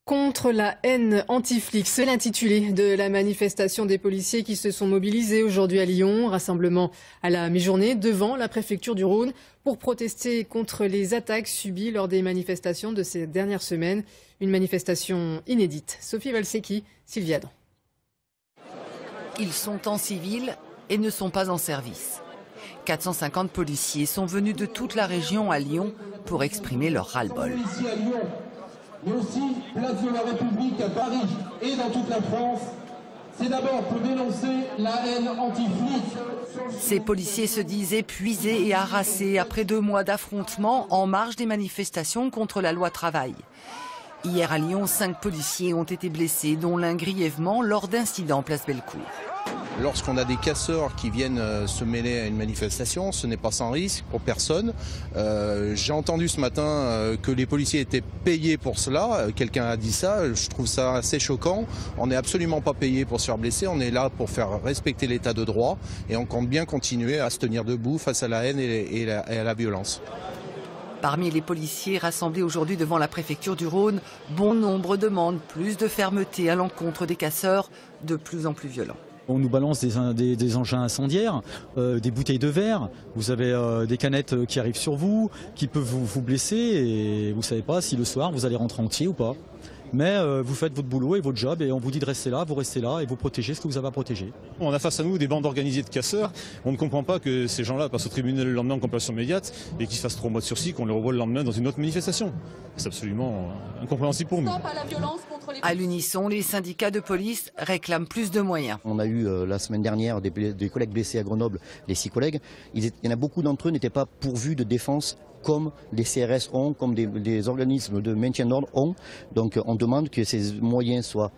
Contre la haine anti-flic, c'est l'intitulé de la manifestation des policiers qui se sont mobilisés aujourd'hui à Lyon. Rassemblement à la mi-journée devant la préfecture du Rhône pour protester contre les attaques subies lors des manifestations de ces dernières semaines. Une manifestation inédite. Sophie Valsecki, Sylvie Adam. Ils sont en civil et ne sont pas en service. 450 policiers sont venus de toute la région à Lyon pour exprimer leur ras-le-bol. Mais aussi place de la République à Paris et dans toute la France. C'est d'abord pour dénoncer la haine anti-flic. Ces policiers se disent épuisés et harassés après 2 mois d'affrontements en marge des manifestations contre la loi travail. Hier à Lyon, 5 policiers ont été blessés, dont l'un grièvement lors d'incidents place Bellecour. Lorsqu'on a des casseurs qui viennent se mêler à une manifestation, ce n'est pas sans risque pour personne. J'ai entendu ce matin que les policiers étaient payés pour cela. Quelqu'un a dit ça, je trouve ça assez choquant. On n'est absolument pas payé pour se faire blesser, on est là pour faire respecter l'état de droit et on compte bien continuer à se tenir debout face à la haine et à la violence. Parmi les policiers rassemblés aujourd'hui devant la préfecture du Rhône, bon nombre demandent plus de fermeté à l'encontre des casseurs de plus en plus violents. On nous balance des engins incendiaires, des bouteilles de verre, vous avez des canettes qui arrivent sur vous, qui peuvent vous blesser et vous ne savez pas si le soir vous allez rentrer entier ou pas. Mais vous faites votre boulot et votre job et on vous dit de rester là, vous restez là et vous protégez ce que vous avez à protéger. On a face à nous des bandes organisées de casseurs. On ne comprend pas que ces gens-là passent au tribunal le lendemain en comparaison immédiate et qu'ils fassent 3 mois de sursis, qu'on les revoie le lendemain dans une autre manifestation. C'est absolument incompréhensible pour nous. À l'unisson, les syndicats de police réclament plus de moyens. On a eu la semaine dernière des collègues blessés à Grenoble, les 6 collègues. Il y en a beaucoup d'entre eux n'étaient pas pourvus de défense comme les CRS ont, comme des organismes de maintien d'ordre ont. Donc on demande que ces moyens soient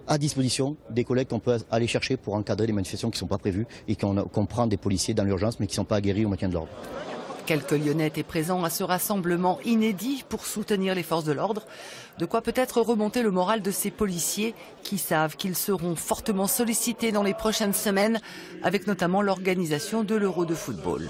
à disposition des collègues qu'on peut aller chercher pour encadrer les manifestations qui ne sont pas prévues et qu'on prend des policiers dans l'urgence mais qui ne sont pas aguerris au maintien de l'ordre. Quelques Lyonnais étaient présents à ce rassemblement inédit pour soutenir les forces de l'ordre. De quoi peut-être remonter le moral de ces policiers qui savent qu'ils seront fortement sollicités dans les prochaines semaines, avec notamment l'organisation de l'Euro de football.